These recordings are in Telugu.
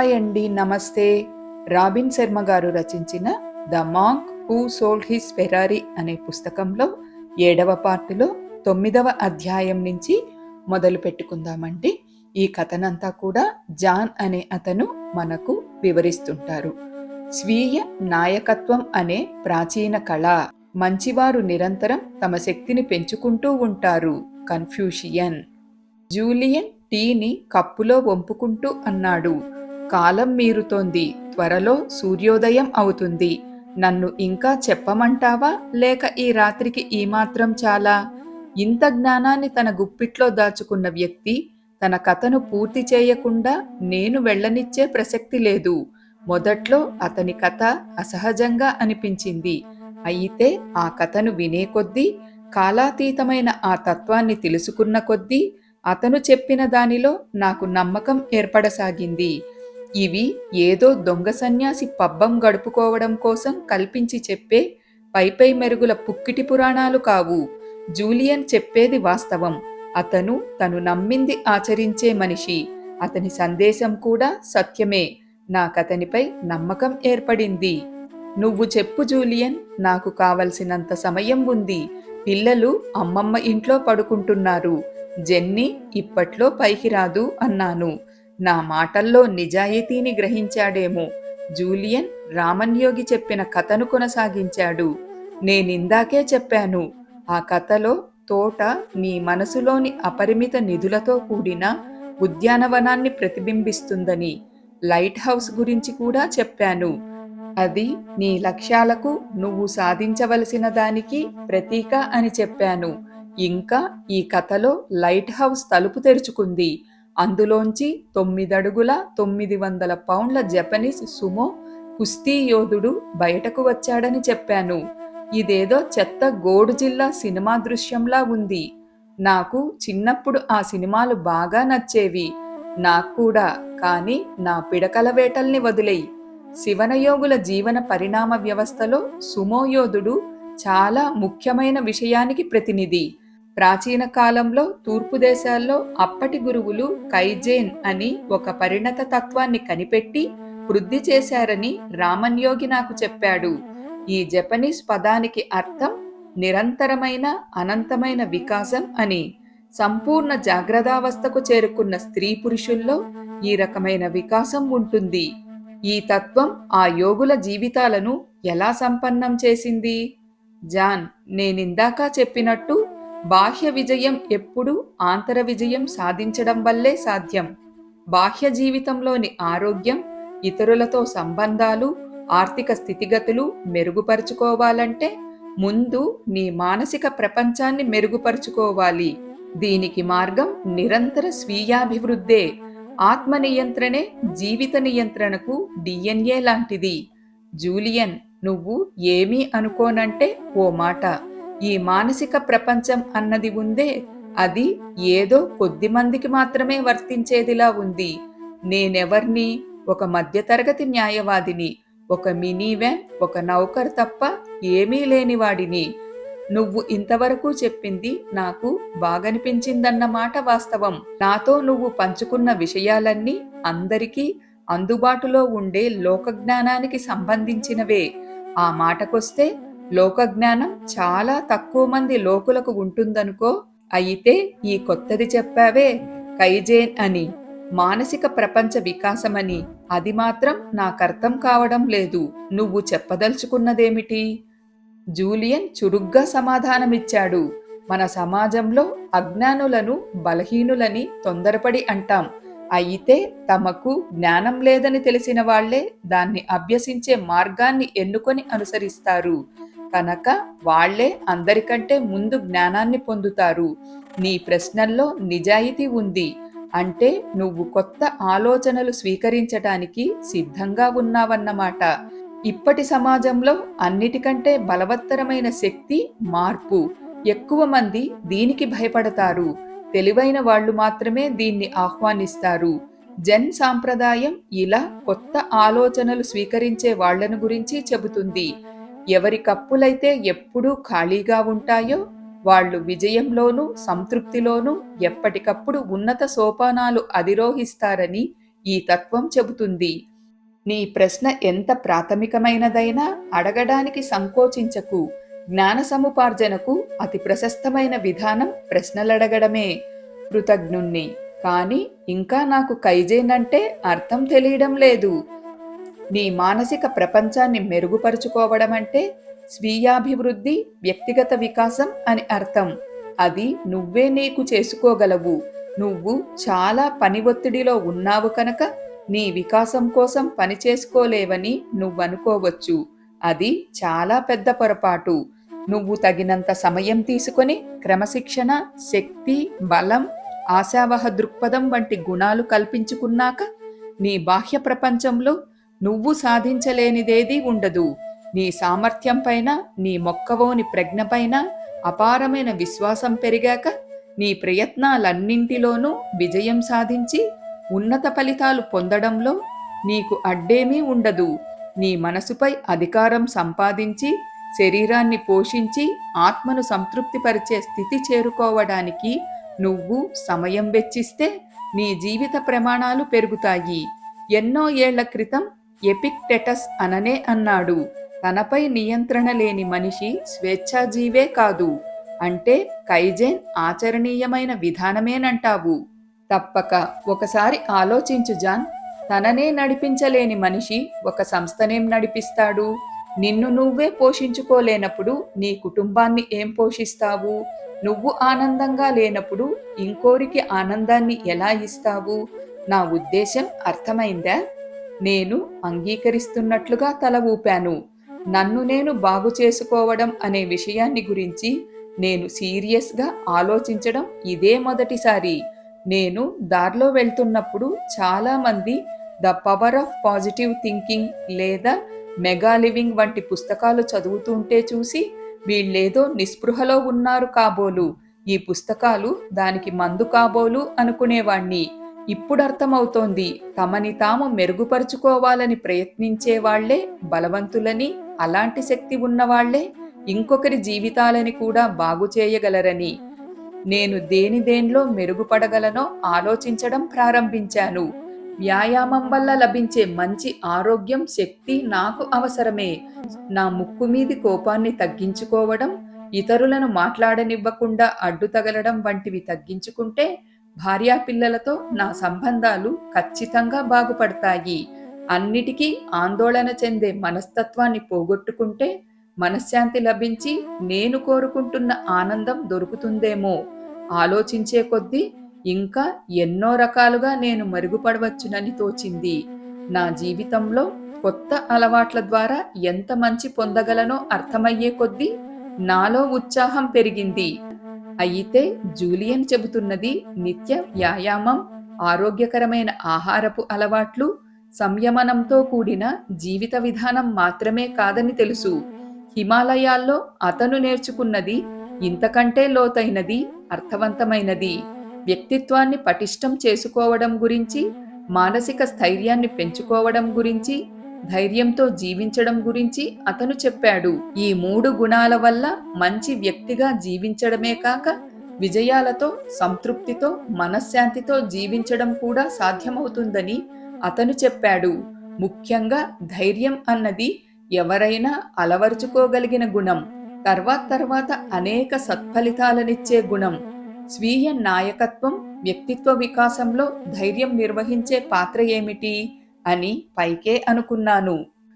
హాయ్ అండి, నమస్తే. రాబిన్ శర్మ గారు రచించిన the monk who sold his Ferrari అనే పుస్తకంలో 7వ పార్టులో 9వ అధ్యాయం నుంచి మొదలు పెట్టుకుందామండి. ఈ కథనంతా కూడా జాన్ అనే అతను మనకు వివరిస్తుంటారు. స్వీయ నాయకత్వం అనే ప్రాచీన కళ. మంచివారు నిరంతరం తమ శక్తిని పెంచుకుంటూ ఉంటారు. కన్ఫ్యూషియన్. జూలియన్ టీని కప్పులో వంపుకుంటూ అన్నాడు. కాలం మీరుతోంది. త్వరలో సూర్యోదయం అవుతుంది. నన్ను ఇంకా చెప్పమంటావా, లేక ఈ రాత్రికి ఈ మాత్రం చాలా? ఇంత జ్ఞానాన్ని తన గుప్పిట్లో దాచుకున్న వ్యక్తి తన కథను పూర్తి చేయకుండా నేను వెళ్ళనిచ్చే ప్రసక్తి లేదు. మొదట్లో అతని కథ అసహజంగా అనిపించింది. అయితే ఆ కథను వినే కొద్దీ, కాలాతీతమైన ఆ తత్వాన్ని తెలుసుకున్న కొద్దీ అతను చెప్పిన దానిలో నాకు నమ్మకం ఏర్పడసాగింది. ఇవి ఏదో దొంగ సన్యాసి పబ్బం గడుపుకోవడం కోసం కల్పించి చెప్పే పైపై మెరుగుల పుక్కిటి పురాణాలు కావు. జూలియన్ చెప్పేది వాస్తవం. అతను తను నమ్మింది ఆచరించే మనిషి. అతని సందేశం కూడా సత్యమే. నాకతనిపై నమ్మకం ఏర్పడింది. నువ్వు చెప్పు జూలియన్, నాకు కావలసినంత సమయం ఉంది. పిల్లలు అమ్మమ్మ ఇంట్లో పడుకుంటున్నారు. జెన్నీ ఇప్పట్లో పైకి రాదు అన్నాను. నా మాటల్లో నిజాయితీని గ్రహించాడేమో. జూలియన్ రామన్యోగి చెప్పిన కథను కొనసాగించాడు. నేనిందాకే చెప్పాను, ఆ కథలో తోట నీ మనసులోని అపరిమిత నిధులతో కూడిన ఉద్యానవనాన్ని ప్రతిబింబిస్తుందని. లైట్ హౌస్ గురించి కూడా చెప్పాను. అది నీ లక్ష్యాలకు నువ్వు సాధించవలసిన దానికి ప్రతీక అని చెప్పాను. ఇంకా ఈ కథలో లైట్ హౌస్ తలుపు తెరుచుకుంది. అందులోంచి 9 అడుగుల 900 పౌండ్ల జపనీస్ సుమో కుస్తీ యోధుడు బయటకు వచ్చాడని చెప్పాను. ఇదేదో చెత్త గోడుజిల్లా సినిమా దృశ్యంలా ఉంది. నాకు చిన్నప్పుడు ఆ సినిమాలు బాగా నచ్చేవి. నాక్కూడా. కానీ నా పిడకల వేటల్ని వదిలేయి. శివనయోగుల జీవన పరిణామ వ్యవస్థలో సుమోయోధుడు చాలా ముఖ్యమైన విషయానికి ప్రతినిధి. ప్రాచీన కాలంలో తూర్పు దేశాల్లో అప్పటి గురువులు కైజేన్ అని ఒక పరిణత తత్వాన్ని కనిపెట్టి వృద్ధి చేశారని రామన్యోగి నాకు చెప్పాడు. ఈ జపనీస్ పదానికి అర్థం నిరంతరమైన అనంతమైన వికాసం అని. సంపూర్ణ జాగ్రత్తావస్థకు చేరుకున్న స్త్రీ పురుషుల్లో ఈ రకమైన వికాసం ఉంటుంది. ఈ తత్వం ఆ యోగుల జీవితాలను ఎలా సంపన్నం చేసింది? జాన్, నేనిందాక చెప్పినట్టు బాహ్య విజయం ఎప్పుడూ ఆంతర విజయం సాధించడం వల్లే సాధ్యం. బాహ్య జీవితంలోని ఆరోగ్యం, ఇతరులతో సంబంధాలు, ఆర్థిక స్థితిగతులు మెరుగుపరుచుకోవాలంటే ముందు నీ మానసిక ప్రపంచాన్ని మెరుగుపరుచుకోవాలి. దీనికి మార్గం నిరంతర స్వీయాభివృద్ధే. ఆత్మ నియంత్రణే జీవిత నియంత్రణకు డిఎన్ఏ లాంటిది. జూలియన్, నువ్వు ఏమీ అనుకోనంటే ఓ మాట. ఈ మానసిక ప్రపంచం అన్నది ఉందే, అది ఏదో కొద్ది మందికి మాత్రమే వర్తించేదిలా ఉంది. నేనెవర్ని? ఒక మధ్యతరగతి న్యాయవాదిని. ఒక మినీ వ్యాన్, ఒక నౌకర్ తప్ప ఏమీ లేనివాడిని. నువ్వు ఇంతవరకు చెప్పింది నాకు బాగనిపించిందన్నమాట వాస్తవం. నాతో నువ్వు పంచుకున్న విషయాలన్నీ అందరికీ అందుబాటులో ఉండే లోకజ్ఞానానికి సంబంధించినవే. ఆ మాటకొస్తే లోకజ్ఞానం చాలా తక్కువ మంది లోకులకు ఉంటుందనుకో. అయితే ఈ కొత్తది చెప్పావే, కైజేన్ అని, మానసిక ప్రపంచ వికాసమని, అది మాత్రం నాకర్థం కావడం లేదు. నువ్వు చెప్పదలుచుకున్నదేమిటి? జూలియన్ చురుగ్గా సమాధానమిచ్చాడు. మన సమాజంలో అజ్ఞానులను బలహీనులని తొందరపడి అంటాం. అయితే తమకు జ్ఞానం లేదని తెలిసిన వాళ్లే దాన్ని అభ్యసించే మార్గాన్ని ఎన్నుకొని అనుసరిస్తారు. కనుక వాళ్లే అందరికంటే ముందు జ్ఞానాన్ని పొందుతారు. నీ ప్రశ్నల్లో నిజాయితీ ఉంది. అంటే నువ్వు కొత్త ఆలోచనలు స్వీకరించటానికి సిద్ధంగా ఉన్నావన్నమాట. ఇప్పటి సమాజంలో అన్నిటికంటే బలవత్తరమైన శక్తి మార్పు. ఎక్కువ మంది దీనికి భయపడతారు. తెలివైన వాళ్ళు మాత్రమే దీన్ని ఆహ్వానిస్తారు. జెన్ సాంప్రదాయం ఇలా కొత్త ఆలోచనలు స్వీకరించే వాళ్లను గురించి చెబుతుంది. ఎవరి కప్పులైతే ఎప్పుడూ ఖాళీగా ఉంటాయో వాళ్ళు విజయంలోనూ సంతృప్తిలోనూ ఎప్పటికప్పుడు ఉన్నత సోపానాలు అధిరోహిస్తారని ఈ తత్వం చెబుతుంది. నీ ప్రశ్న ఎంత ప్రాథమికమైనదైనా అడగడానికి సంకోచించకు. జ్ఞాన సముపార్జనకు అతి ప్రశస్తమైన విధానం ప్రశ్నలడగడమే. కృతజ్ఞుణ్ణి, కానీ ఇంకా నాకు కైజేన్ అంటే అర్థం తెలియడం లేదు. నీ మానసిక ప్రపంచాన్ని మెరుగుపరుచుకోవడం అంటే స్వీయాభివృద్ధి, వ్యక్తిగత వికాసం అని అర్థం. అది నువ్వే నీకు చేసుకోగలవు. నువ్వు చాలా పని ఒత్తిడిలో ఉన్నావు కనుక నీ వికాసం కోసం పని చేసుకోలేవని నువ్వనుకోవచ్చు. అది చాలా పెద్ద పొరపాటు. నువ్వు తగినంత సమయం తీసుకొని క్రమశిక్షణ, శక్తి, బలం, ఆశావహ దృక్పథం వంటి గుణాలు కల్పించుకున్నాక నీ బాహ్య ప్రపంచంలో నువ్వు సాధించలేనిదేదీ ఉండదు. నీ సామర్థ్యం పైన, నీ మొక్కవోని ప్రజ్ఞపైన అపారమైన విశ్వాసం పెరిగాక నీ ప్రయత్నాలన్నింటిలోనూ విజయం సాధించి ఉన్నత ఫలితాలు పొందడంలో నీకు అడ్డేమీ ఉండదు. నీ మనసుపై అధికారం సంపాదించి శరీరాన్ని పోషించి ఆత్మను సంతృప్తిపరిచే స్థితి చేరుకోవడానికి నువ్వు సమయం వెచ్చిస్తే నీ జీవిత ప్రమాణాలు పెరుగుతాయి. ఎన్నో ఏళ్ల క్రితం ఎపిక్టెటస్ అననే అన్నాడు, తనపై నియంత్రణ లేని మనిషి స్వేచ్ఛాజీవే కాదు. అంటే కైజేన్ ఆచరణీయమైన విధానమేనంటావు. తప్పక. ఒకసారి ఆలోచించు జాన్. తననే నడిపించలేని మనిషి ఒక సంస్థనేం నడిపిస్తాడు? నిన్ను నువ్వే పోషించుకోలేనప్పుడు నీ కుటుంబాన్ని ఏం పోషిస్తావు? నువ్వు ఆనందంగా లేనప్పుడు ఇంకోరికి ఆనందాన్ని ఎలా ఇస్తావు? నా ఉద్దేశం అర్థమైందా? నేను అంగీకరిస్తున్నట్లుగా తల ఊపాను. నన్ను నేను బాగు చేసుకోవడం అనే విషయాన్ని గురించి నేను సీరియస్గా ఆలోచించడం ఇదే మొదటిసారి. నేను దారిలో వెళ్తున్నప్పుడు చాలామంది the power of positive thinking లేదా మెగా లివింగ్ వంటి పుస్తకాలు చదువుతుంటే చూసి వీళ్ళేదో నిస్పృహలో ఉన్నారు కాబోలు, ఈ పుస్తకాలు దానికి మందు కాబోలు అనుకునేవాణ్ణి. ఇప్పుడు అర్థమవుతోంది, తమని తాము మెరుగుపరుచుకోవాలని ప్రయత్నించే వాళ్లే బలవంతులని, అలాంటి శక్తి ఉన్నవాళ్లే ఇంకొకరి జీవితాలని కూడా బాగు చేయగలరని. నేను దేనిదేన్లో మెరుగుపడగలనో ఆలోచించడం ప్రారంభించాను. వ్యాయామం వల్ల లభించే మంచి ఆరోగ్యం, శక్తి నాకు అవసరమే. నా ముక్కు మీది కోపాన్ని తగ్గించుకోవడం, ఇతరులను మాట్లాడనివ్వకుండా అడ్డు తగలడం వంటివి తగ్గించుకుంటే భార్యాపిల్లలతో నా సంబంధాలు ఖచ్చితంగా బాగుపడతాయి. అన్నిటికీ ఆందోళన చెందే మనస్తత్వాన్ని పోగొట్టుకుంటే మనశ్శాంతి లభించి నేను కోరుకుంటున్న ఆనందం దొరుకుతుందేమో. ఆలోచించే కొద్దీ ఇంకా ఎన్నో రకాలుగా నేను మరుగుపడవచ్చునని తోచింది. నా జీవితంలో కొత్త అలవాట్ల ద్వారా ఎంత మంచి పొందగలనో అర్థమయ్యే కొద్దీ నాలో ఉత్సాహం పెరిగింది. అయితే జూలియన్ చెబుతున్నది నిత్య వ్యాయామం, ఆరోగ్యకరమైన ఆహారపు అలవాట్లు, సంయమనంతో కూడిన జీవిత విధానం మాత్రమే కాదని తెలుసు. హిమాలయాల్లో అతను నేర్చుకున్నది ఇంతకంటే లోతైనది, అర్థవంతమైనది. వ్యక్తిత్వాన్ని పటిష్టం చేసుకోవడం గురించి, మానసిక స్థైర్యాన్ని పెంచుకోవడం గురించి, ధైర్యంతో జీవించడం గురించి అతను చెప్పాడు. ఈ 3 గుణాల వల్ల మంచి వ్యక్తిగా జీవించడమే కాక విజయాలతో, సంతృప్తితో, మనశ్శాంతితో జీవించడం కూడా సాధ్యమవుతుందని అతను చెప్పాడు. ముఖ్యంగా ధైర్యం అన్నది ఎవరైనా అలవర్చుకోగలిగిన గుణం. తర్వాత అనేక సత్ఫలితాలనిచ్చే గుణం. స్వీయ నాయకత్వం, వ్యక్తిత్వ వికాసంలో ధైర్యం నిర్వహించే పాత్ర ఏమిటి అని పైకే అనుకున్నాను.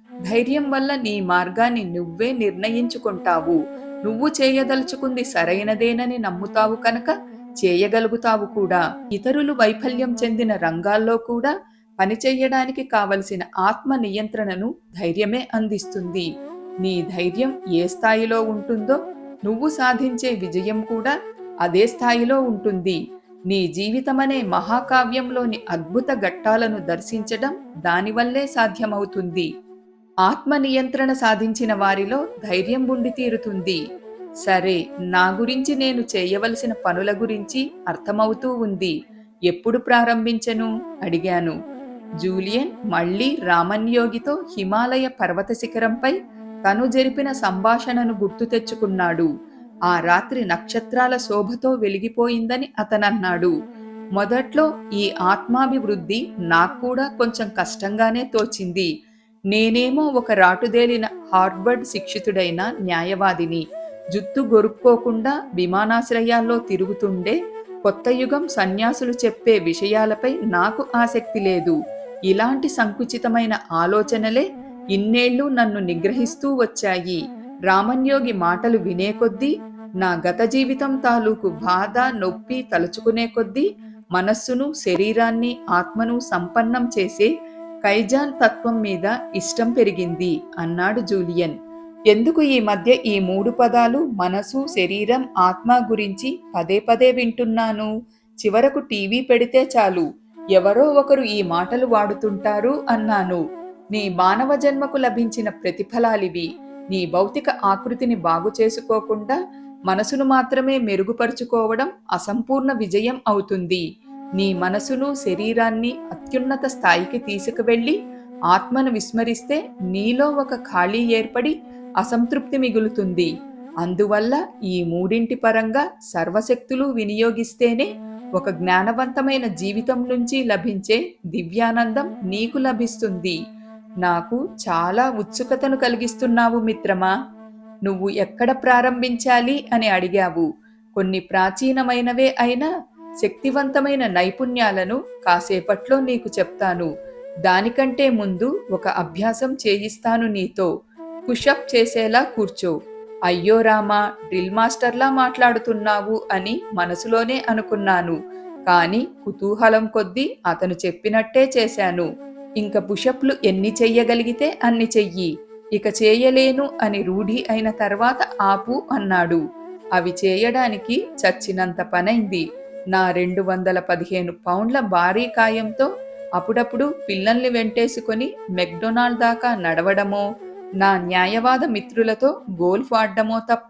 ధైర్యం వల్ల నీ మార్గాన్ని నువ్వే నిర్ణయించుకుంటావు. నువ్వు చేయదలుచుకుంది సరైనదేనని నమ్ముతావు కనుక చేయగలుగుతావు కూడా. ఇతరులు వైఫల్యం చెందిన రంగాల్లో కూడా పనిచేయడానికి కావలసిన ఆత్మ నియంత్రణను ధైర్యమే అందిస్తుంది. నీ ధైర్యం ఏ స్థాయిలో ఉంటుందో నువ్వు సాధించే విజయం కూడా అదే స్థాయిలో ఉంటుంది. నీ జీవితమనే మహాకావ్యంలోని అద్భుత ఘట్టాలను దర్శించడం దానివల్లే సాధ్యమవుతుంది. ఆత్మ నియంత్రణ సాధించిన వారిలో ధైర్యం ఉండి తీరుతుంది. సరే, నా గురించి నేను చేయవలసిన పనుల గురించి అర్థమవుతూ ఉంది. ఎప్పుడు ప్రారంభించను అడిగాను. జూలియన్ మళ్లీ రామన్యోగితో హిమాలయ పర్వత శిఖరంపై తను జరిపిన సంభాషణను గుర్తు తెచ్చుకున్నాడు. ఆ రాత్రి నక్షత్రాల శోభతో వెలిగిపోయిందని అతనన్నాడు. మొదట్లో ఈ ఆత్మాభివృద్ధి నాకు కూడా కొంచెం కష్టంగానే తోచింది. నేనేమో ఒక రాటుదేలిన హార్వర్డ్ శిక్షితుడైన న్యాయవాదిని. జుత్తు గొరుక్కోకుండా విమానాశ్రయాల్లో తిరుగుతుండే కొత్త యుగం సన్యాసులు చెప్పే విషయాలపై నాకు ఆసక్తి లేదు. ఇలాంటి సంకుచితమైన ఆలోచనలే ఇన్నేళ్లు నన్ను నిగ్రహిస్తూ వచ్చాయి. రామన్యోగి మాటలు వినే కొద్దీ, నా గత జీవితం తాలూకు బాధ నొప్పి తలుచుకునే కొద్దీ మనస్సును, శరీరాన్ని, ఆత్మను సంపన్నం చేసే కైజాన్ తత్వం మీద ఇష్టం పెరిగింది అన్నాడు జూలియన్. ఎందుకు ఈ మధ్య ఈ 3 పదాలు మనసు, శరీరం, ఆత్మ గురించి పదే పదే వింటున్నాను? చివరకు టీవీ పెడితే చాలు, ఎవరో ఒకరు ఈ మాటలు వాడుతుంటారు అన్నాను. నీ మానవ జన్మకు లభించిన ప్రతిఫలాలివి. నీ భౌతిక ఆకృతిని బాగు చేసుకోకుండా మనసును మాత్రమే మెరుగుపరుచుకోవడం అసంపూర్ణ విజయం అవుతుంది. నీ మనసును, శరీరాన్ని అత్యున్నత స్థాయికి తీసుకువెళ్ళి ఆత్మను విస్మరిస్తే నీలో ఒక ఖాళీ ఏర్పడి అసంతృప్తి మిగులుతుంది. అందువల్ల ఈ మూడింటి పరంగా సర్వశక్తులు వినియోగిస్తేనే ఒక జ్ఞానవంతమైన జీవితం నుంచి లభించే దివ్యానందం నీకు లభిస్తుంది. నాకు చాలా ఉత్సుకతను కలిగిస్తున్నావు మిత్రమా. నువ్వు ఎక్కడ ప్రారంభించాలి అని అడిగావు. కొన్ని ప్రాచీనమైనవే అయినా శక్తివంతమైన నైపుణ్యాలను కాసేపట్లో నీకు చెప్తాను. దానికంటే ముందు ఒక అభ్యాసం చేయిస్తాను నీతో. పుషప్ చేసేలా కూర్చో. అయ్యో రామా, డ్రిల్ మాస్టర్లా మాట్లాడుతున్నావు అని మనసులోనే అనుకున్నాను. కానీ కుతూహలం కొద్దీ అతను చెప్పినట్టే చేశాను. ఇంక పుషప్లు ఎన్ని చెయ్యగలిగితే అన్ని చెయ్యి. ఇక చేయలేను అని రూఢి అయిన తర్వాత ఆపు అన్నాడు. అవి చేయడానికి చచ్చినంత పనైంది. నా 215 పౌండ్ల భారీ కాయంతో అప్పుడప్పుడు పిల్లల్ని వెంటేసుకొని మెక్డొనాల్డ్ దాకా నడవడమో, నా న్యాయవాద మిత్రులతో గోల్ఫ్ ఆడ్డమో తప్ప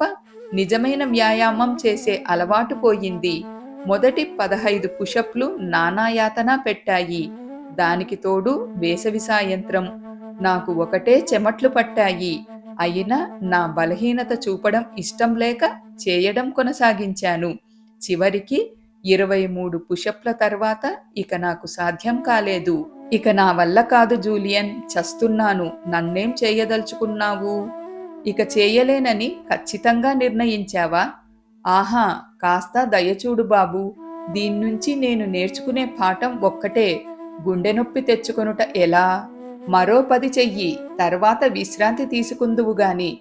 నిజమైన వ్యాయామం చేసే అలవాటు పోయింది. మొదటి 15 పుషప్లు నానాయాతన పెట్టాయి. దానికి తోడు వేసవి సాయంత్రం. నాకు ఒకటే చెమట్లు పట్టాయి. అయినా నా బలహీనత చూపడం ఇష్టం లేక చేయడం కొనసాగించాను. చివరికి 23 పుషప్ల తర్వాత ఇక నాకు సాధ్యం కాలేదు. ఇక నా వల్ల కాదు జూలియన్, చస్తున్నాను. నన్నేం చేయదలుచుకున్నావు? ఇక చేయలేనని ఖచ్చితంగా నిర్ణయించావా? ఆహా, కాస్త దయచూడు బాబూ. దీన్నుంచి నేను నేర్చుకునే పాఠం ఒక్కటే. గుండె నొప్పి తెచ్చుకొనుట ఎలా? మరో 10 చెయ్యి, తర్వాత విశ్రాంతి తీసుకుందువుగాని.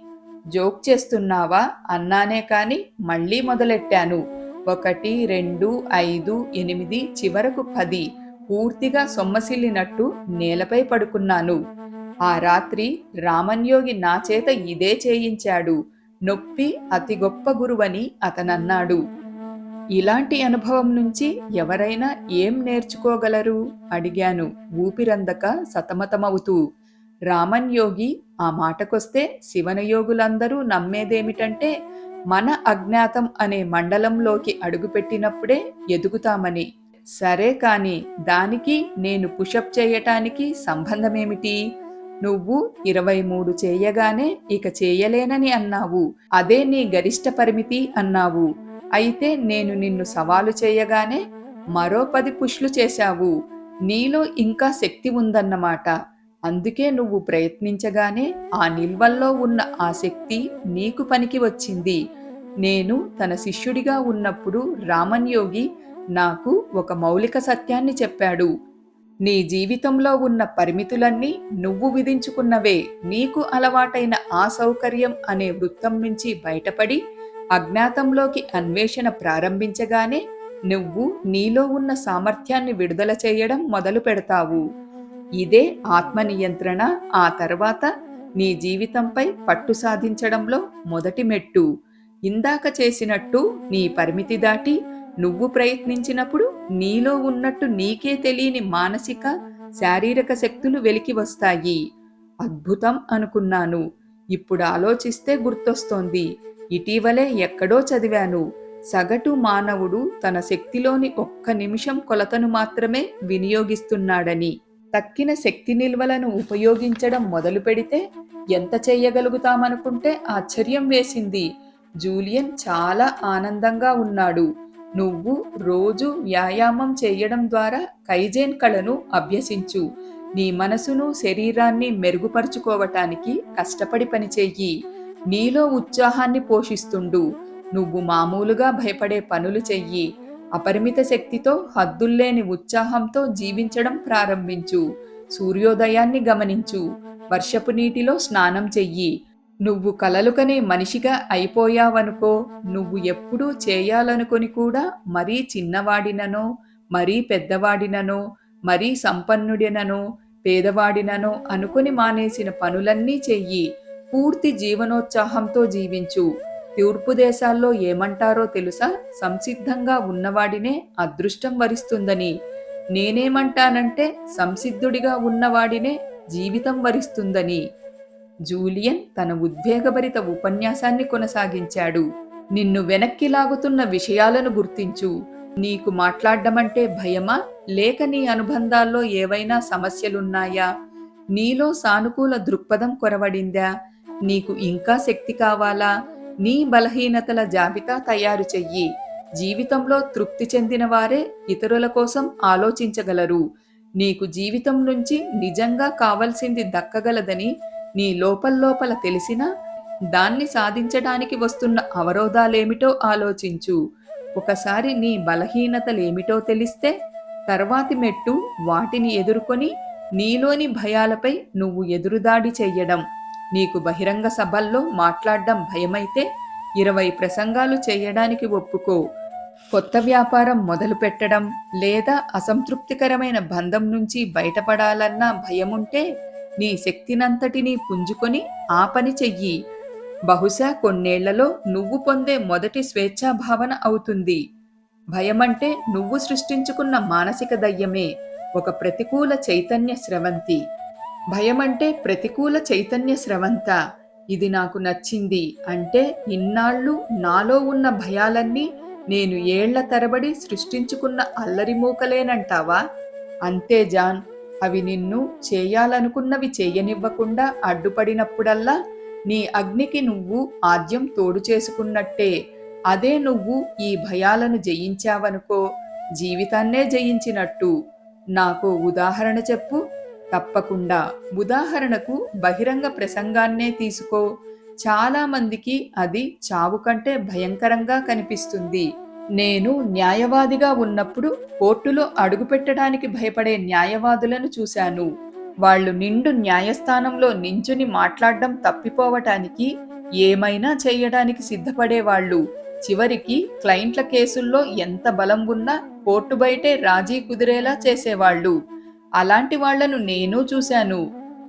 జోక్ చేస్తున్నావా అన్నానే కాని మళ్ళీ మొదలెట్టాను. 1, 2, 5, 8, చివరకు 10. పూర్తిగా సొమ్మసిల్లినట్టు నేలపై పడుకున్నాను. ఆ రాత్రి రామన్యోగి నా చేత ఇదే చేయించాడు. నొప్పి అతి గొప్ప గురువని అతనన్నాడు. ఇలాంటి అనుభవం నుంచి ఎవరైనా ఏం నేర్చుకోగలరు అడిగాను, ఊపిరందక సతమతమవుతూ. రామన్యోగి ఆ మాటకొస్తే శివనయోగులందరూ నమ్మేదేమిటంటే మన అజ్ఞాతం అనే మండలంలోకి అడుగుపెట్టినప్పుడే ఎదుగుతామని. సరే కాని దానికి నేను పుషప్ చేయటానికి సంబంధమేమిటి? నువ్వు 23 చేయగానే ఇక చేయలేనని అన్నావు. అదే నీ గరిష్ట పరిమితి అన్నావు. అయితే నేను నిన్ను సవాలు చేయగానే మరో 10 పుష్లు చేశావు. నీలో ఇంకా శక్తి ఉందన్నమాట. అందుకే నువ్వు ప్రయత్నించగానే ఆ నిల్వల్లో ఉన్న ఆ శక్తి నీకు పనికి వచ్చింది. నేను తన శిష్యుడిగా ఉన్నప్పుడు రామన్యోగి నాకు ఒక మౌలిక సత్యాన్ని చెప్పాడు. నీ జీవితంలో ఉన్న పరిమితులన్నీ నువ్వు విధించుకున్నవే. నీకు అలవాటైన ఆ సౌకర్యం అనే వృత్తం నుంచి బయటపడి అజ్ఞాతంలోకి అన్వేషణ ప్రారంభించగానే నువ్వు నీలో ఉన్న సామర్థ్యాన్ని విడుదల చేయడం మొదలు పెడతావు. ఇదే ఆత్మనియంత్రణ. ఆ తర్వాత నీ జీవితంపై పట్టు సాధించడంలో మొదటి మెట్టు. ఇందాక చేసినట్టు నీ పరిమితి దాటి నువ్వు ప్రయత్నించినప్పుడు నీలో ఉన్నట్టు నీకే తెలియని మానసిక, శారీరక శక్తులు వెలికి వస్తాయి. అద్భుతం అనుకున్నాను. ఇప్పుడు ఆలోచిస్తే గుర్తొస్తోంది. ఇటీవలే ఎక్కడో చదివాను. సగటు మానవుడు తన శక్తిలోని 1 నిమిషం కొలతను మాత్రమే వినియోగిస్తున్నాడని. తక్కిన శక్తి నిల్వలను ఉపయోగించడం మొదలు పెడితే ఎంత చెయ్యగలుగుతామనుకుంటే ఆశ్చర్యం వేసింది. జూలియన్ చాలా ఆనందంగా ఉన్నాడు. నువ్వు రోజు వ్యాయామం చేయడం ద్వారా కైజేన్ కళను అభ్యసించు. నీ మనసును శరీరాన్ని మెరుగుపరుచుకోవటానికి కష్టపడి పనిచెయ్యి. నీలో ఉత్సాహాన్ని పోషిస్తుండు. నువ్వు మామూలుగా భయపడే పనులు చెయ్యి. అపరిమిత శక్తితో హద్దుల్లేని ఉత్సాహంతో జీవించడం ప్రారంభించు. సూర్యోదయాన్ని గమనించు. వర్షపు నీటిలో స్నానం చెయ్యి. నువ్వు కలలు కనే మనిషిగా అయిపోయావనుకో, నువ్వు ఎప్పుడూ చేయాలనుకొని కూడా మరీ చిన్నవాడిననో, మరీ పెద్దవాడిననో, మరీ సంపన్నుడిననో, పేదవాడిననో అనుకొని మానేసిన పనులన్నీ చెయ్యి. పూర్తి జీవనోత్సాహంతో జీవించు. తూర్పు దేశాల్లో ఏమంటారో తెలుసా? సంసిద్ధంగా ఉన్నవాడినే అదృష్టం వరిస్తుందని. నేనేమంటానంటే సంసిద్ధుడిగా ఉన్నవాడినే జీవితం వరిస్తుందని. జూలియన్ తన ఉద్వేగభరిత ఉపన్యాసాన్ని కొనసాగించాడు. నిన్ను వెనక్కి లాగుతున్న విషయాలను గుర్తించు. నీకు మాట్లాడ్డమంటే భయమా? లేక నీ అనుబంధాల్లో ఏవైనా సమస్యలున్నాయా? నీలో సానుకూల దృక్పథం కొరవడిందా? నీకు ఇంకా శక్తి కావాలా? నీ బలహీనతల జాబితా తయారు చెయ్యి. జీవితంలో తృప్తి చెందిన వారే ఇతరుల కోసం ఆలోచించగలరు. నీకు జీవితం నుంచి నిజంగా కావలసింది దక్కగలదని నీ లోపల్లోపల తెలిసినా దాన్ని సాధించడానికి వస్తున్న అవరోధాలేమిటో ఆలోచించు. ఒకసారి నీ బలహీనతలేమిటో తెలిస్తే తర్వాతి మెట్టు వాటిని ఎదుర్కొని నీలోని భయాలపై నువ్వు ఎదురుదాడి చెయ్యడం. నీకు బహిరంగ సభల్లో మాట్లాడడం భయమైతే 20 ప్రసంగాలు చేయడానికి ఒప్పుకో. కొత్త వ్యాపారం మొదలు పెట్టడం లేదా అసంతృప్తికరమైన బంధం నుంచి బయటపడాలన్న భయముంటే నీ శక్తినంతటినీ పుంజుకొని ఆ పని చెయ్యి. బహుశా కొన్నేళ్లలో నువ్వు పొందే మొదటి స్వేచ్ఛాభావన అవుతుంది. భయమంటే నువ్వు సృష్టించుకున్న మానసిక దయ్యమే, ఒక ప్రతికూల చైతన్య స్రవంతి. భయమంటే ప్రతికూల చైతన్య స్రవంత. ఇది నాకు నచ్చింది. అంటే ఇన్నాళ్ళు నాలో ఉన్న భయాలన్నీ నేను ఏళ్ల తరబడి సృష్టించుకున్న అల్లరి మూకలేనంటావా? అంతే జాన్. అవి నిన్ను చేయాలనుకున్నవి చేయనివ్వకుండా అడ్డుపడినప్పుడల్లా నీ అగ్నికి నువ్వు ఆద్యం తోడు చేసుకున్నట్టే. అదే నువ్వు ఈ భయాలను జయించావనుకో, జీవితాన్నే జయించినట్టు. నాకు ఉదాహరణ చెప్పు. తప్పకుండా. ఉదాహరణకు బహిరంగ ప్రసంగాన్నే తీసుకో. చాలా మందికి అది చావు కంటే భయంకరంగా కనిపిస్తుంది. నేను న్యాయవాదిగా ఉన్నప్పుడు కోర్టులో అడుగుపెట్టడానికి భయపడే న్యాయవాదులను చూశాను. వాళ్ళు నిండు న్యాయస్థానంలో నించుని మాట్లాడడం తప్పిపోవటానికి ఏమైనా చేయడానికి సిద్ధపడేవాళ్ళు. చివరికి క్లయింట్ల కేసుల్లో ఎంత బలం ఉన్నా కోర్టు బయటే రాజీ కుదిరేలా చేసేవాళ్ళు. అలాంటి వాళ్లను నేను చూశాను.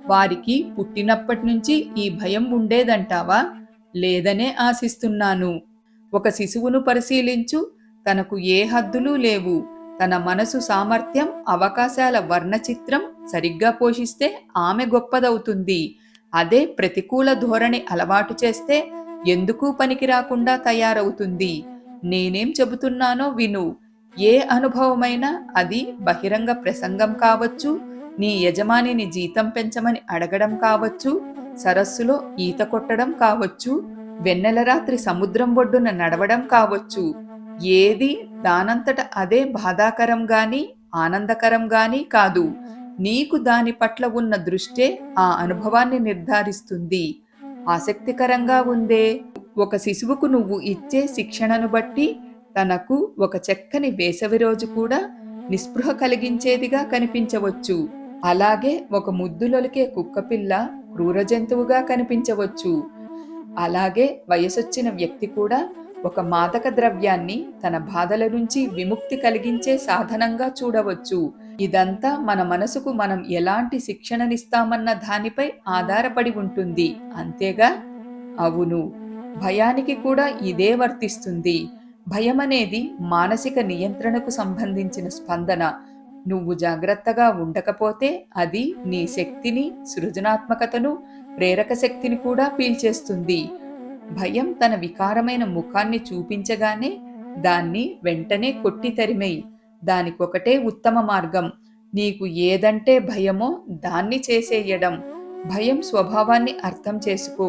వారికి పుట్టినప్పటి నుంచి ఈ భయం ఉండేదంటావా? లేదనే ఆశిస్తున్నాను. ఒక శిశువును పరిశీలించు. తనకు ఏ హద్దులు లేవు. తన మనసు సామర్థ్యం, అవకాశాల వర్ణచిత్రం సరిగ్గా పోషిస్తే ఆమె గొప్పదవుతుంది. అదే ప్రతికూల ధోరణి అలవాటు చేస్తే ఎందుకు పనికి రాకుండా తయారవుతుంది. నేనేం చెబుతున్నానో విను. ఏ అనుభవమైనా, అది బహిరంగ ప్రసంగం కావచ్చు, నీ యజమానిని జీతం పెంచమని అడగడం కావచ్చు, సరస్సులో ఈత కొట్టడం కావచ్చు, వెన్నెల రాత్రి సముద్రం ఒడ్డున నడవడం కావచ్చు. ఏది దానంతట అదే బాధాకరం గాని ఆనందకరం గాని కాదు. నీకు దాని పట్ల ఉన్న దృష్టే ఆ అనుభవాన్ని నిర్ధారిస్తుంది. ఆసక్తికరంగా ఉందే. ఒక శిశువుకు నువ్వు ఇచ్చే శిక్షణను బట్టి తనకు ఒక చక్కని వేసవి రోజు కూడా నిస్పృహ కలిగించేదిగా కనిపించవచ్చు. అలాగే ఒక ముద్దులొలికే కుక్కపిల్ల క్రూర జంతువుగా కనిపించవచ్చు. అలాగే వయసొచ్చిన వ్యక్తి కూడా ఒక మాదక ద్రవ్యాన్ని తన బాధల నుంచి విముక్తి కలిగించే సాధనంగా చూడవచ్చు. ఇదంతా మన మనసుకు మనం ఎలాంటి శిక్షణనిస్తామన్న దానిపై ఆధారపడి ఉంటుంది. అంతేగా? అవును, భయానికి కూడా ఇదే వర్తిస్తుంది. భయమనేది మానసిక నియంత్రణకు సంబంధించిన స్పందన. నువ్వు జాగ్రత్తగా ఉండకపోతే అది నీ శక్తిని, సృజనాత్మకతను, ప్రేరక శక్తిని కూడా పీల్చేస్తుంది. భయం తన వికారమైన ముఖాన్ని చూపించగానే దాన్ని వెంటనే కొట్టి తరిమేయి. దానికొకటే ఉత్తమ మార్గం. నీకు ఏదంటే భయమో దాన్ని చేసేయడం. భయం స్వభావాన్ని అర్థం చేసుకో.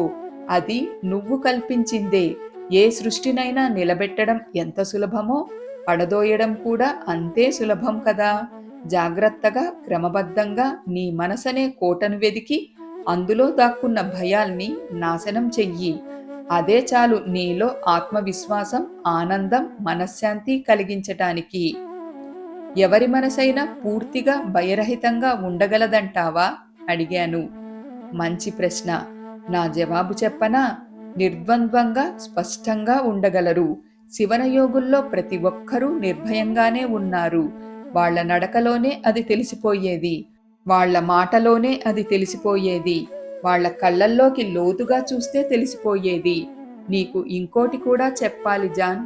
అది నువ్వు కల్పించిందే. ఏ సృష్టినైనా నిలబెట్టడం ఎంత సులభమో పడదోయడం కూడా అంతే సులభం కదా. జాగ్రత్తగా, క్రమబద్ధంగా నీ మనసనే కోటను వెదికి అందులో దాక్కున్న భయాల్ని నాశనం చెయ్యి. అదే చాలు నీలో ఆత్మవిశ్వాసం, ఆనందం, మనశ్శాంతి కలిగించటానికి. ఎవరి మనసైనా పూర్తిగా భయరహితంగా ఉండగలదంటావా? అడిగాను. మంచి ప్రశ్న. నా జవాబు చెప్పనా? నిర్ద్వంద్వంగా, స్పష్టంగా ఉండగలరు. శివనయోగుల్లో ప్రతి ఒక్కరూ నిర్భయంగానే ఉన్నారు. వాళ్ళ నడకలోనే అది తెలిసిపోయేది. వాళ్ళ మాటలోనే అది తెలిసిపోయేది. వాళ్ళ కళ్ళల్లోకి లోతుగా చూస్తే తెలిసిపోయేది. నీకు ఇంకోటి కూడా చెప్పాలి జాన్.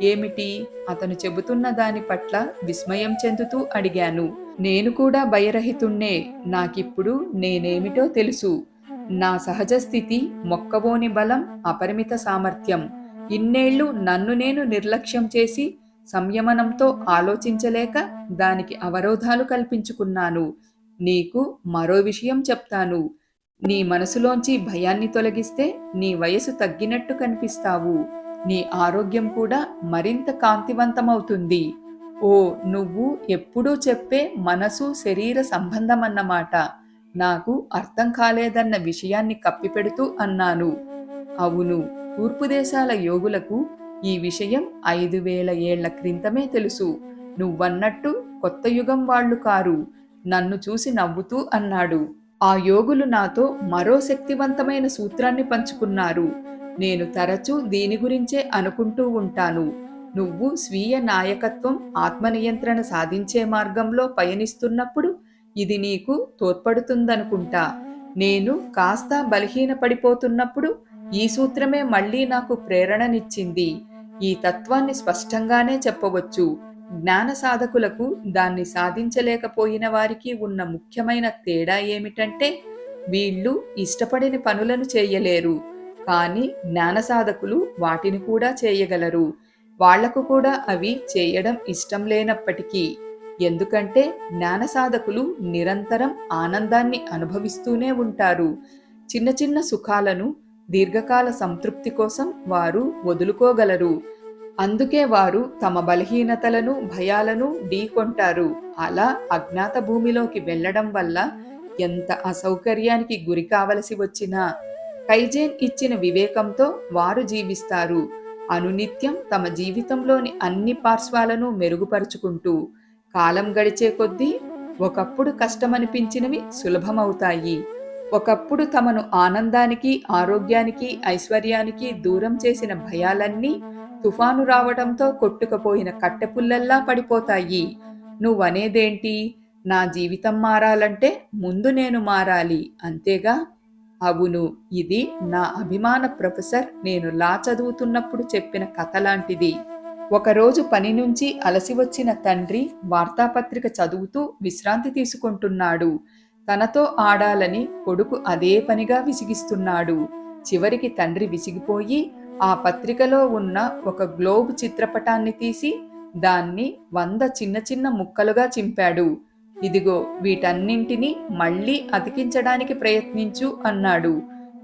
ఏమిటి? అతను చెబుతున్న దాని పట్ల విస్మయం చెందుతూ అడిగాను. నేను కూడా భయరహితుణ్ణే. నాకిప్పుడు నేనేమిటో తెలుసు. నా సహజ స్థితి మొక్కవోని బలం, అపరిమిత సామర్థ్యం. ఇన్నేళ్లు నన్ను నేను నిర్లక్ష్యం చేసి సంయమనంతో ఆలోచించలేక దానికి అవరోధాలు కల్పించుకున్నాను. నీకు మరో విషయం చెప్తాను. నీ మనసులోంచి భయాన్ని తొలగిస్తే నీ వయసు తగ్గినట్టు కనిపిస్తావు. నీ ఆరోగ్యం కూడా మరింత కాంతివంతమవుతుంది. ఓ, నువ్వు ఎప్పుడూ చెప్పే మనసు శరీర సంబంధమన్నమాట. నాకు అర్థం కాలేదన్న విషయాన్ని కప్పిపెడుతూ అన్నాను. అవును, తూర్పు దేశాల యోగులకు ఈ విషయం 5000 ఏళ్ల క్రితమే తెలుసు. నువ్వన్నట్టు కొత్త యుగం వాళ్ళు కారు. నన్ను చూసి నవ్వుతూ అన్నాడు. ఆ యోగులు నాతో మరో శక్తివంతమైన సూత్రాన్ని పంచుకున్నారు. నేను తరచూ దీని గురించే అనుకుంటూ ఉంటాను. నువ్వు స్వీయ నాయకత్వం, ఆత్మనియంత్రణ సాధించే మార్గంలో పయనిస్తున్నప్పుడు ఇది నీకు తోడ్పడుతుందనుకుంటా. నేను కాస్త బలహీనపడిపోతున్నప్పుడు ఈ సూత్రమే మళ్ళీ నాకు ప్రేరణనిచ్చింది. ఈ తత్వాన్ని స్పష్టంగానే చెప్పవచ్చు. జ్ఞాన సాధకులకు, దాన్ని సాధించలేకపోయిన వారికి ఉన్న ముఖ్యమైన తేడా ఏమిటంటే వీళ్ళు ఇష్టపడిన పనులను చేయలేరు. కానీ జ్ఞాన సాధకులు వాటిని కూడా చేయగలరు. వాళ్లకు కూడా అవి చేయడం ఇష్టం లేనప్పటికీ. ఎందుకంటే జ్ఞాన సాధకులు నిరంతరం ఆనందాన్ని అనుభవిస్తూనే ఉంటారు. చిన్న చిన్న సుఖాలను దీర్ఘకాల సంతృప్తి కోసం వారు వదులుకోగలరు. అందుకే వారు తమ బలహీనతలను, భయాలను ఢీకొంటారు. అలా అజ్ఞాత భూమిలోకి వెళ్లడం వల్ల ఎంత అసౌకర్యానికి గురి కావలసి వచ్చినా కైజేన్ ఇచ్చిన వివేకంతో వారు జీవిస్తారు. అనునిత్యం తమ జీవితంలోని అన్ని పార్శ్వాలను మెరుగుపరుచుకుంటూ. కాలం గడిచే కొద్దీ ఒకప్పుడు కష్టమనిపించినవి సులభమవుతాయి. ఒకప్పుడు తమను ఆనందానికి, ఆరోగ్యానికి, ఐశ్వర్యానికి దూరం చేసిన భయాలన్నీ తుఫాను రావడంతో కొట్టుకుపోయిన కట్టెపుల్లల్లా పడిపోతాయి. నువ్వనేదేంటి? నా జీవితం మారాలంటే ముందు నేను మారాలి, అంతేగా? అవును, ఇది నా అభిమాన ప్రొఫెసర్ నేను లా చదువుతున్నప్పుడు చెప్పిన కథ లాంటిది. ఒకరోజు పని నుంచి అలసి వచ్చిన తండ్రి వార్తాపత్రిక చదువుతూ విశ్రాంతి తీసుకుంటున్నాడు. తనతో ఆడాలని కొడుకు అదే పనిగా విసిగిస్తున్నాడు. చివరికి తండ్రి విసిగిపోయి ఆ పత్రికలో ఉన్న ఒక గ్లోబ్ చిత్రపటాన్ని తీసి దాన్ని 100 చిన్న చిన్న ముక్కలుగా చింపాడు. ఇదిగో, వీటన్నింటినీ మళ్ళీ అతికించడానికి ప్రయత్నించు అన్నాడు.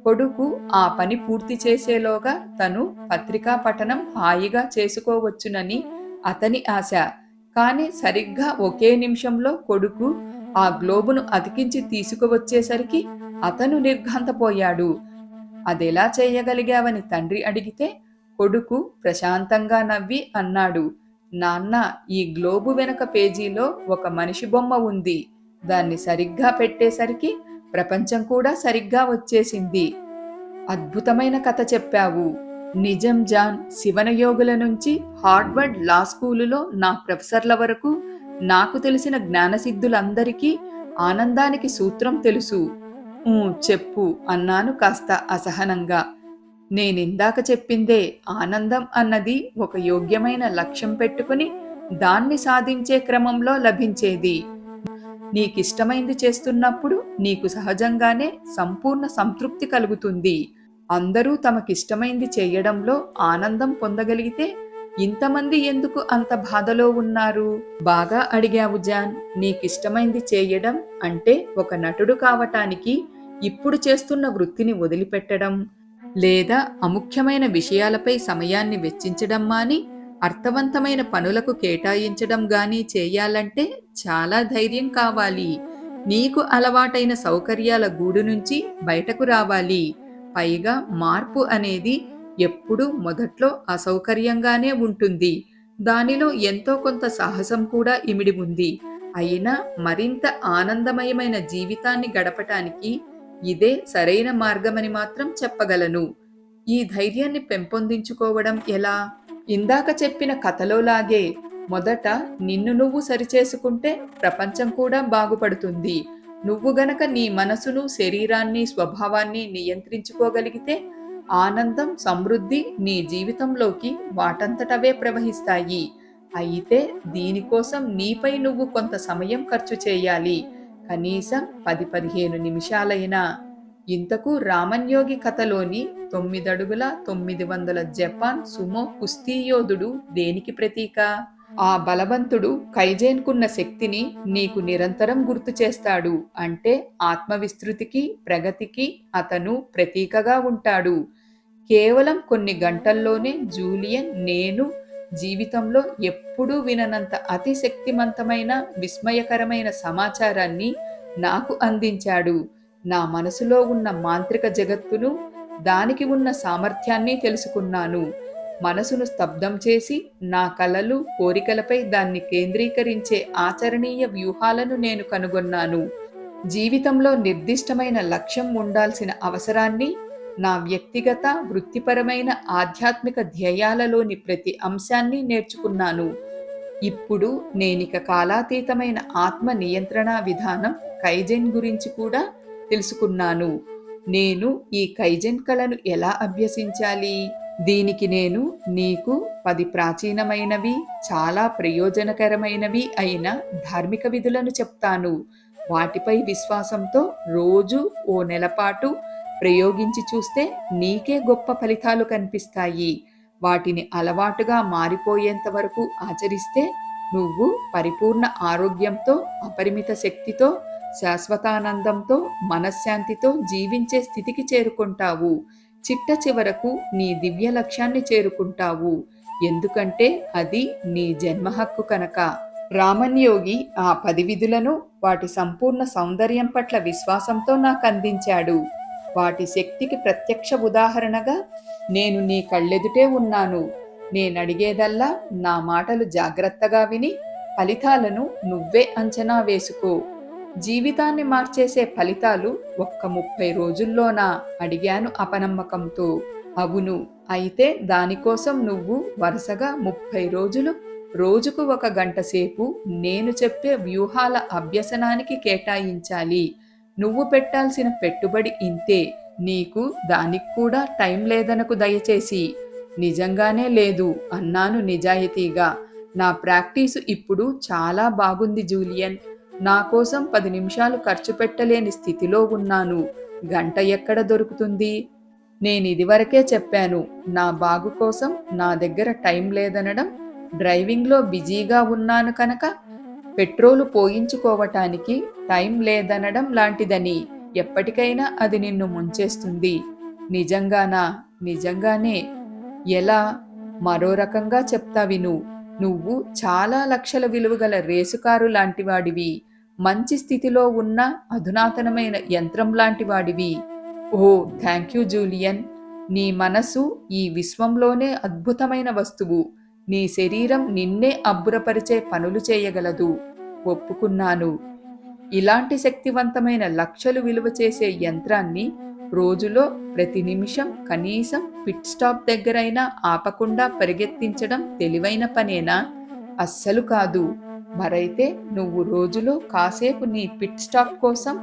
కొడుకు ఆ పని పూర్తి చేసేలోగా తను పత్రికా పఠనం హాయిగా చేసుకోవచ్చునని అతని ఆశ. కాని సరిగ్గా ఒకే నిమిషంలో కొడుకు ఆ గ్లోబును అతికించి తీసుకువచ్చేసరికి అతను నిర్ఘాంతపోయాడు. అదెలా చేయగలిగావని తండ్రి అడిగితే కొడుకు ప్రశాంతంగా నవ్వి అన్నాడు, నాన్న, ఈ గ్లోబు వెనక పేజీలో ఒక మనిషి బొమ్మ ఉంది. దాన్ని సరిగ్గా పెట్టేసరికి ప్రపంచం కూడా సరిగ్గా వచ్చేసింది. అద్భుతమైన కథ చెప్పావు. నిజం జాన్. శివనయోగుల నుంచి హార్వర్డ్ లా స్కూలులో నా ప్రొఫెసర్ల వరకు నాకు తెలిసిన జ్ఞానసిద్ధులందరికీ ఆనందానికి సూత్రం తెలుసు. చెప్పు అన్నాను కాస్త అసహనంగా. నేనిందాక చెప్పిందే. ఆనందం అన్నది ఒక యోగ్యమైన లక్ష్యం పెట్టుకుని దాన్ని సాధించే క్రమంలో లభించేది. నీకిష్టమైంది చేస్తున్నప్పుడు నీకు సహజంగానే సంపూర్ణ సంతృప్తి కలుగుతుంది. అందరూ తమకిష్టమైంది చేయడంలో ఆనందం పొందగలిగితే ఇంతమంది ఎందుకు అంత బాధలో ఉన్నారు? బాగా అడిగావు జాన్. నీకిష్టమైంది చేయడం అంటే ఒక నటుడు కావటానికి ఇప్పుడు చేస్తున్న వృత్తిని వదిలిపెట్టడం, లేదా అముఖ్యమైన విషయాలపై సమయాన్ని వెచ్చించడం మాని అర్థవంతమైన పనులకు కేటాయించడం గాని చేయాలంటే చాలా ధైర్యం కావాలి. నీకు అలవాటైన సౌకర్యాల గూడు నుంచి బయటకు రావాలి. పైగా మార్పు అనేది ఎప్పుడూ మొదట్లో అసౌకర్యంగానే ఉంటుంది. దానిలో ఎంతో కొంత సాహసం కూడా ఇమిడి ఉంది. అయినా మరింత ఆనందమయమైన జీవితాన్ని గడపటానికి ఇదే సరైన మార్గమని మాత్రం చెప్పగలను. ఈ ధైర్యాన్ని పెంపొందించుకోవడం ఎలా? ఇందాక చెప్పిన కథలోలాగే మొదట నిన్ను నువ్వు సరిచేసుకుంటే ప్రపంచం కూడా బాగుపడుతుంది. నువ్వు గనక నీ మనసును, శరీరాన్ని, స్వభావాన్ని నియంత్రించుకోగలిగితే ఆనందం, సమృద్ధి నీ జీవితంలోకి వాటంతటవే ప్రవహిస్తాయి. అయితే దీనికోసం నీపై నువ్వు కొంత సమయం ఖర్చు చేయాలి. కనీసం 10-15 నిమిషాలైనా. ఇంతకు రామన్యోగి కథలోని 9 అడుగుల 900 జపాన్ సుమో కుస్తీ యోధుడు దేనికి ప్రతీక? ఆ బలవంతుడు కైజేన్కున్న శక్తిని నీకు నిరంతరం గుర్తు చేస్తాడు. అంటే ఆత్మవిస్తృతికి, ప్రగతికి అతను ప్రతీకగా ఉంటాడు. కేవలం కొన్ని గంటల్లోనే జూలియన్ నేను జీవితంలో ఎప్పుడూ విననంత అతి శక్తిమంతమైన, విస్మయకరమైన సమాచారాన్ని నాకు అందించాడు. నా మనసులో ఉన్న మాంత్రిక జగత్తును, దానికి ఉన్న సామర్థ్యాన్ని తెలుసుకున్నాను. మనసును స్తబ్దం చేసి నా కలలు, కోరికలపై దాన్ని కేంద్రీకరించే ఆచరణీయ వ్యూహాలను నేను కనుగొన్నాను. జీవితంలో నిర్దిష్టమైన లక్ష్యం ఉండాల్సిన అవసరాన్ని, నా వ్యక్తిగత, వృత్తిపరమైన ఆధ్యాత్మిక ధ్యేయాలలోని ప్రతి అంశాన్ని నేర్చుకున్నాను. ఇప్పుడు నేనిక కాలాతీతమైన ఆత్మ నియంత్రణ విధానం కైజెన్ గురించి కూడా తెలుసుకున్నాను. నేను ఈ కైజెన్ కళను ఎలా అభ్యసించాలి? దీనికి నేను నీకు 10 ప్రాచీనమైనవి, చాలా ప్రయోజనకరమైనవి అయిన ధార్మిక విధులను చెప్తాను. వాటిపై విశ్వాసంతో రోజు ఓ నెలపాటు ప్రయోగించి చూస్తే నీకే గొప్ప ఫలితాలు కనిపిస్తాయి. వాటిని అలవాటుగా మారిపోయేంత వరకు ఆచరిస్తే నువ్వు పరిపూర్ణ ఆరోగ్యంతో, అపరిమిత శక్తితో, శాశ్వతానందంతో, మనశ్శాంతితో జీవించే స్థితికి చేరుకుంటావు. చిట్ట చివరకు నీ దివ్య లక్ష్యాన్ని చేరుకుంటావు. ఎందుకంటే అది నీ జన్మ హక్కు కనుక. రామన్యోగి ఆ 10 విధులను వాటి సంపూర్ణ సౌందర్యం పట్ల విశ్వాసంతో నాకు అందించాడు. వాటి శక్తికి ప్రత్యక్ష ఉదాహరణగా నేను నీ కళ్ళెదుటే ఉన్నాను. నేనడిగేదల్లా నా మాటలు జాగ్రత్తగా విని ఫలితాలను నువ్వే అంచనా వేసుకో. జీవితాన్ని మార్చేసే ఫలితాలు ఒక్క 30 రోజుల్లోనా? అడిగాను అపనమ్మకంతో. అవును. అయితే దానికోసం నువ్వు వరుసగా 30 రోజులు రోజుకు 1 గంట సేపు నేను చెప్పే వ్యూహాల అభ్యసనానికి కేటాయించాలి. నువ్వు పెట్టాల్సిన పెట్టుబడి ఇంతే. నీకు దానికి కూడా టైం లేదనకు దయచేసి. నిజంగానే లేదు అన్నాను నిజాయితీగా. నా ప్రాక్టీసు ఇప్పుడు చాలా బాగుంది జూలియన్. నా కోసం 10 నిమిషాలు ఖర్చు పెట్టలేని స్థితిలో ఉన్నాను. గంట ఎక్కడ దొరుకుతుంది? నేనిదివరకే చెప్పాను. నా బాగు కోసం నా దగ్గర టైం లేదనడం, డ్రైవింగ్లో బిజీగా ఉన్నాను కనుక పెట్రోలు పోయించుకోవటానికి టైం లేదనడం లాంటిదని. ఎప్పటికైనా అది నిన్ను ముంచేస్తుంది. నిజంగానా? నిజంగానే. ఎలా? మరో రకంగా చెప్తా విను. నువ్వు చాలా లక్షల విలువగల రేసుకారు లాంటివాడివి. మంచి స్థితిలో ఉన్న అధునాతనమైన యంత్రం లాంటివాడివి. ఓ థ్యాంక్ యూ జూలియన్. నీ మనసు ఈ విశ్వంలోనే అద్భుతమైన వస్తువు. నీ శరీరం నిన్నే అబ్బురపరిచే పనులు చేయగలదు. ఒప్పుకున్నాను. ఇలాంటి శక్తివంతమైన లక్షలు విలువ చేసే యంత్రాన్ని రోజులో ప్రతి నిమిషం కనీసం పిట్ స్టాప్ దగ్గరైనా ఆపకుండా పరిగెత్తించడం తెలివైన పనేనా? అస్సలు కాదు. మరైతే నువ్వు రోజులో కాసేపు నీ పిట్ స్టాప్ కోసం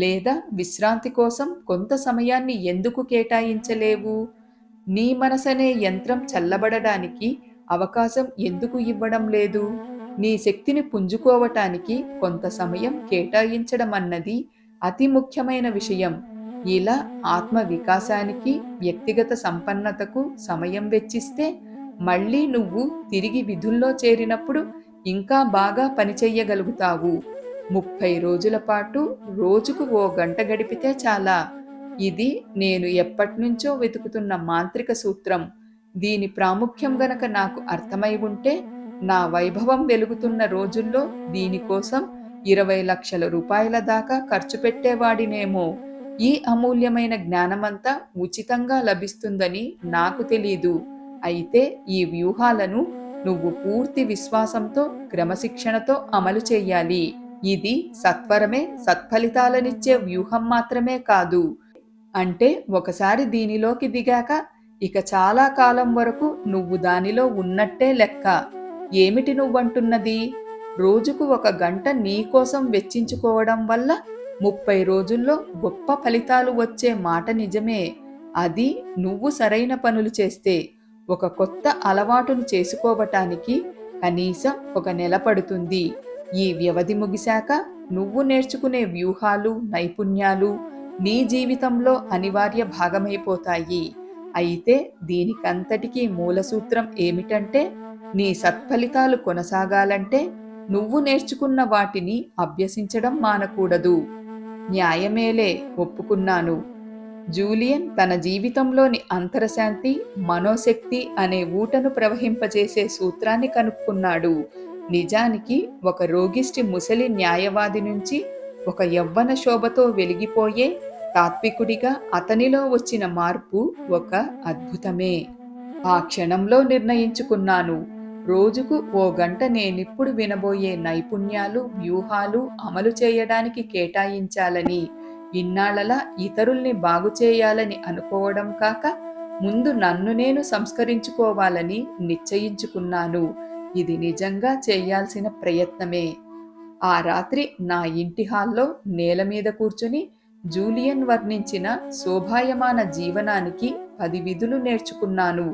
లేదా విశ్రాంతి కోసం కొంత సమయాన్ని ఎందుకు కేటాయించలేవు? నీ మనసనే యంత్రం చల్లబడడానికి అవకాశం ఎందుకు ఇవ్వడం లేదు? నీ శక్తిని పుంజుకోవటానికి కొంత సమయం కేటాయించడం అన్నది అతి ముఖ్యమైన విషయం. ఇలా ఆత్మ వికాసానికి, వ్యక్తిగత సంపన్నతకు సమయం వెచ్చిస్తే మళ్ళీ నువ్వు తిరిగి విధుల్లో చేరినప్పుడు ఇంకా బాగా పనిచెయ్యగలుగుతావు. 30 రోజుల పాటు రోజుకు 1 గంట గడిపితే చాలా. ఇది నేను ఎప్పటినుంచో వెతుకుతున్న మాంత్రిక సూత్రం. దీని ప్రాముఖ్యం గనక నాకు అర్థమై ఉంటే నా వైభవం వెలుగుతున్న రోజుల్లో దీనికోసం 20 లక్షల రూపాయల దాకా ఖర్చు పెట్టేవాడినేమో. ఈ అమూల్యమైన జ్ఞానమంతా ఉచితంగా లభిస్తుందని నాకు తెలీదు. అయితే ఈ వ్యూహాలను నువ్వు పూర్తి విశ్వాసంతో, క్రమశిక్షణతో అమలు చెయ్యాలి. ఇది సత్వరమే సత్ఫలితాలనిచ్చే వ్యూహం మాత్రమే కాదు. అంటే ఒకసారి దీనిలోకి దిగాక ఇక చాలా కాలం వరకు నువ్వు దానిలో ఉన్నట్టే లెక్క. ఏమిటి నువ్వంటున్నది? రోజుకు 1 గంట నీకోసం వెచ్చించుకోవడం వల్ల 30 రోజుల్లో గొప్ప ఫలితాలు వచ్చే మాట నిజమే. అది నువ్వు సరైన పనులు చేస్తే. ఒక కొత్త అలవాటును చేసుకోవటానికి కనీసం 1 నెల పడుతుంది. ఈ వ్యవధి ముగిశాక నువ్వు నేర్చుకునే వ్యూహాలు, నైపుణ్యాలు నీ జీవితంలో అనివార్య భాగమైపోతాయి. అయితే దీనికంతటికీ మూలసూత్రం ఏమిటంటే, నీ సత్ఫలితాలు కొనసాగాలంటే నువ్వు నేర్చుకున్న వాటిని అభ్యసించడం మానకూడదు. న్యాయమేలే, ఒప్పుకున్నాను. జూలియన్ తన జీవితంలోని అంతరశాంతి, మనోశక్తి అనే ఊటను ప్రవహింపజేసే సూత్రాన్ని కనుక్కున్నాడు. నిజానికి ఒక రోగిష్టి ముసలి న్యాయవాది నుంచి ఒక యవ్వన శోభతో వెలిగిపోయే తాత్వికుడిగా అతనిలో వచ్చిన మార్పు ఒక అద్భుతమే. ఆ క్షణంలో నిర్ణయించుకున్నాను, రోజుకు 1 గంట నేనిప్పుడు వినబోయే నైపుణ్యాలు, వ్యూహాలు అమలు చేయడానికి కేటాయించాలని. ఇన్నాళ్లలా ఇతరుల్ని బాగు చేయాలని అనుకోవడం కాక, ముందు నన్ను నేను సంస్కరించుకోవాలని నిశ్చయించుకున్నాను. ఇది నిజంగా చేయాల్సిన ప్రయత్నమే. ఆ రాత్రి నా ఇంటి హాల్లో నేల మీద కూర్చుని జూలియన్ వర్ణించిన శోభాయమాన జీవనానికి 10 విధులు నేర్చుకున్నాను.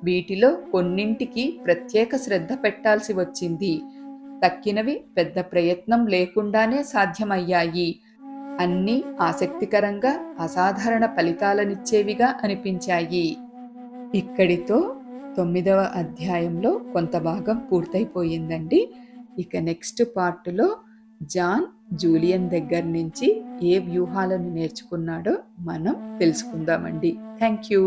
వీటిలో కొన్నింటికి ప్రత్యేక శ్రద్ధ పెట్టాల్సి వచ్చింది. తక్కినవి పెద్ద ప్రయత్నం లేకుండానే సాధ్యమయ్యాయి. అన్నీ ఆసక్తికరంగా, అసాధారణ ఫలితాలనిచ్చేవిగా అనిపించాయి. ఇక్కడితో 9వ అధ్యాయంలో కొంత భాగం పూర్తయిపోయిందండి. ఇక నెక్స్ట్ పార్ట్లో జాన్ జూలియన్ దగ్గర నుంచి ఏ వ్యూహాలను నేర్చుకున్నాడో మనం తెలుసుకుందామండి. Thank you.